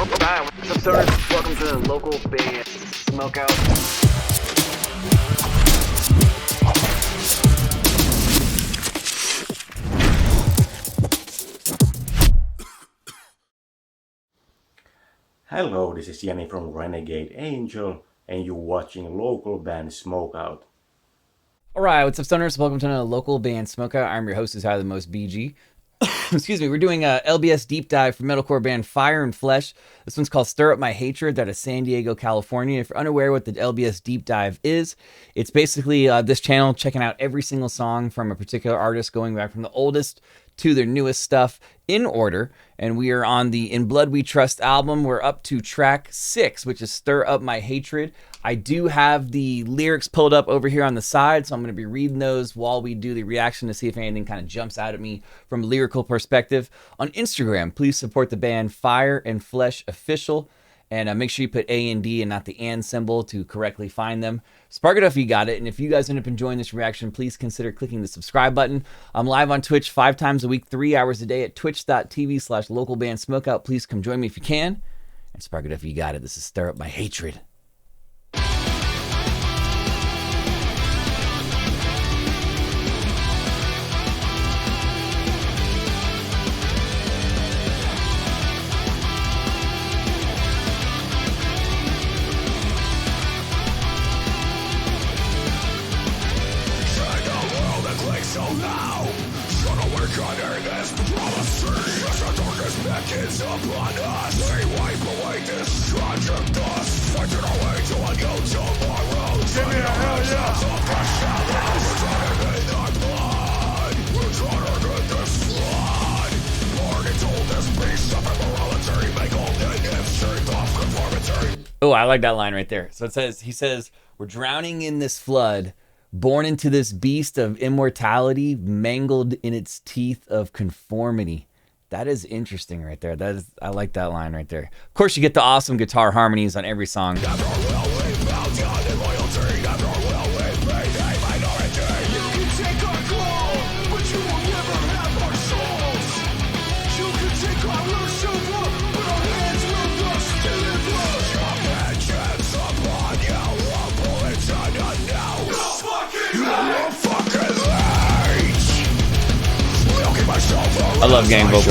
Hi, what's up, stoners? Welcome to the local band Smokeout. Hello, this is Yanni from Renegade Angel, and you're watching local band Smokeout. Alright, what's up, stoners? Welcome to another local band Smokeout. I'm your host, who's higher than most BG. Excuse me, we're doing a LBS deep dive for metalcore band Fire and Flesh. This one's called Stir Up My Hatred, out of San Diego, California. If you're unaware what the LBS deep dive is, it's basically this channel checking out every single song from a particular artist, going back from the oldest to their newest stuff in order. And we are on the In Blood We Trust album. We're up to track 6, which is Stir Up My Hatred. I do have the lyrics pulled up over here on the side, so I'm going to be reading those while we do the reaction to see if anything kind of jumps out at me from a lyrical perspective. On Instagram, please support the band Fire and Flesh Official, and make sure you put A and D and not the and symbol to correctly find them. Spark it up if you got it, and if you guys end up enjoying this reaction, please consider clicking the subscribe button. I'm live on Twitch 5 times a week, 3 hours a day at twitch.tv/localbandsmokeout. Please come join me if you can, and spark it up if you got it. This is Stir Up My Hatred. It's upon us. We wipe away this tragic dust. Fighting our way to a new tomorrow. Give me a hell yeah. We're trying to get our blood. We're trying to get this flood. Born into this beast of immorality. Make all the strength of conformity. Oh, I like that line right there. So he says, we're drowning in this flood, born into this beast of immortality, mangled in its teeth of conformity. That is interesting right there. I like that line right there. Of course, you get the awesome guitar harmonies on every song. I love gang vocals.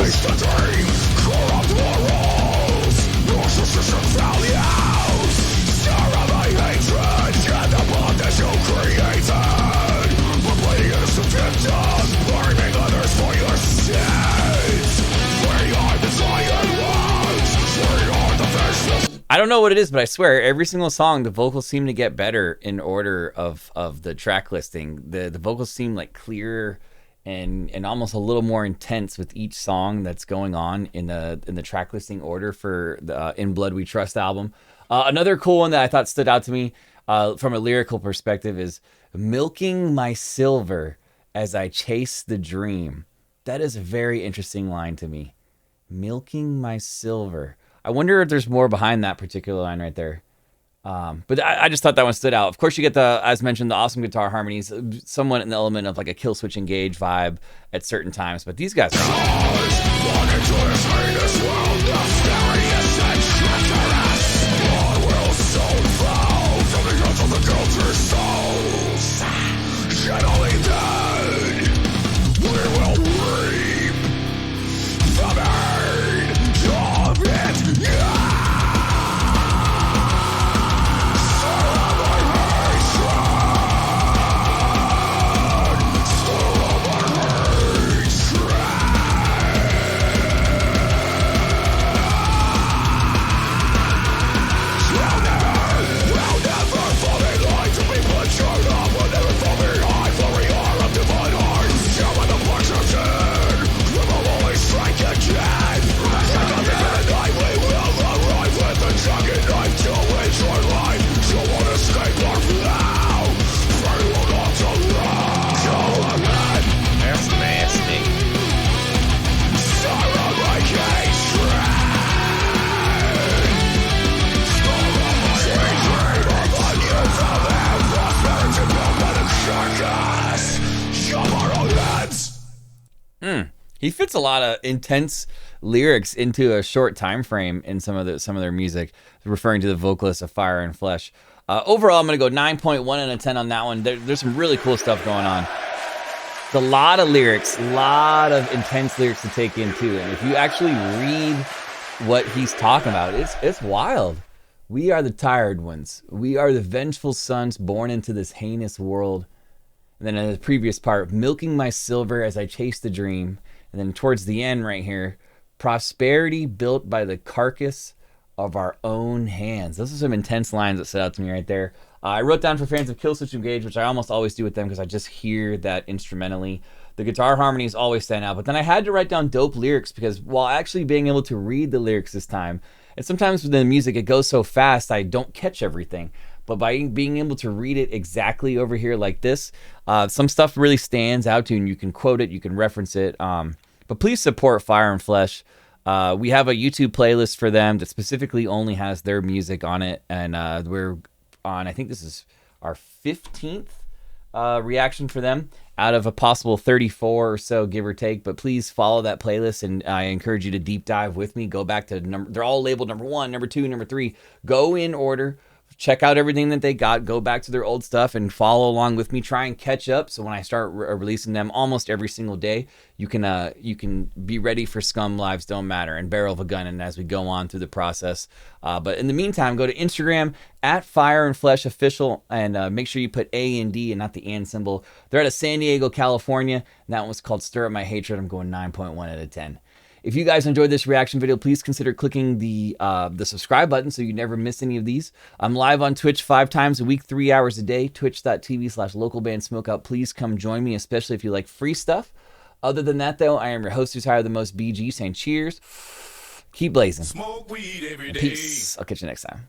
I don't know what it is, but I swear every single song the vocals seem to get better in order of the track listing. The vocals seem like clearer and almost a little more intense with each song that's going on in the track listing order for the In Blood We Trust album. Another cool one that I thought stood out to me from a lyrical perspective is milking my silver as I chase the dream. That is a very interesting line to me. Milking my silver. I wonder if there's more behind that particular line right there. But I just thought that one stood out. Of course, you get as mentioned, the awesome guitar harmonies, somewhat an element of like a Kill Switch Engage vibe at certain times. But these guys are He fits a lot of intense lyrics into a short time frame in some of their music, referring to the vocalist of Fire and Flesh. Overall, I'm going to go 9.1 out of 10 on that one. There's some really cool stuff going on. It's a lot of lyrics, a lot of intense lyrics to take in too. And if you actually read what he's talking about, it's wild. We are the tired ones. We are the vengeful sons born into this heinous world. And then in the previous part, milking my silver as I chase the dream. And then towards the end right here, prosperity built by the carcass of our own hands. Those are some intense lines that stood out to me right there. I wrote down for fans of Killswitch Engage, which I almost always do with them because I just hear that instrumentally. The guitar harmonies always stand out. But then I had to write down dope lyrics because while actually being able to read the lyrics this time, and sometimes with the music, it goes so fast, I don't catch everything. But by being able to read it exactly over here like this, some stuff really stands out to you, and you can quote it, you can reference it. But please support Fire and Flesh. We have a YouTube playlist for them that specifically only has their music on it, and we're on, I think this is our 15th reaction for them out of a possible 34 or so, give or take. But please follow that playlist, and I encourage you to deep dive with me. Go back to they're all labeled number 1, number 2, number 3. Go in order. Check out everything that they got. Go back to their old stuff and follow along with me. Try and catch up. So when I start releasing them almost every single day, you can be ready for Scum Lives Don't Matter and Barrel of a Gun, and as we go on through the process. But in the meantime, go to Instagram at Fire and Flesh Official, and make sure you put A and D and not the and symbol. They're out of San Diego, California. And that one was called Stir Up My Hatred. I'm going 9.1 out of 10. If you guys enjoyed this reaction video, please consider clicking the subscribe button so you never miss any of these. I'm live on Twitch 5 times a week, 3 hours a day, twitch.tv/localbandsmokeout. Please come join me, especially if you like free stuff. Other than that, though, I am your host who's higher than most, BG, saying cheers, keep blazing, Smoke weed every day. peace. I'll catch you next time.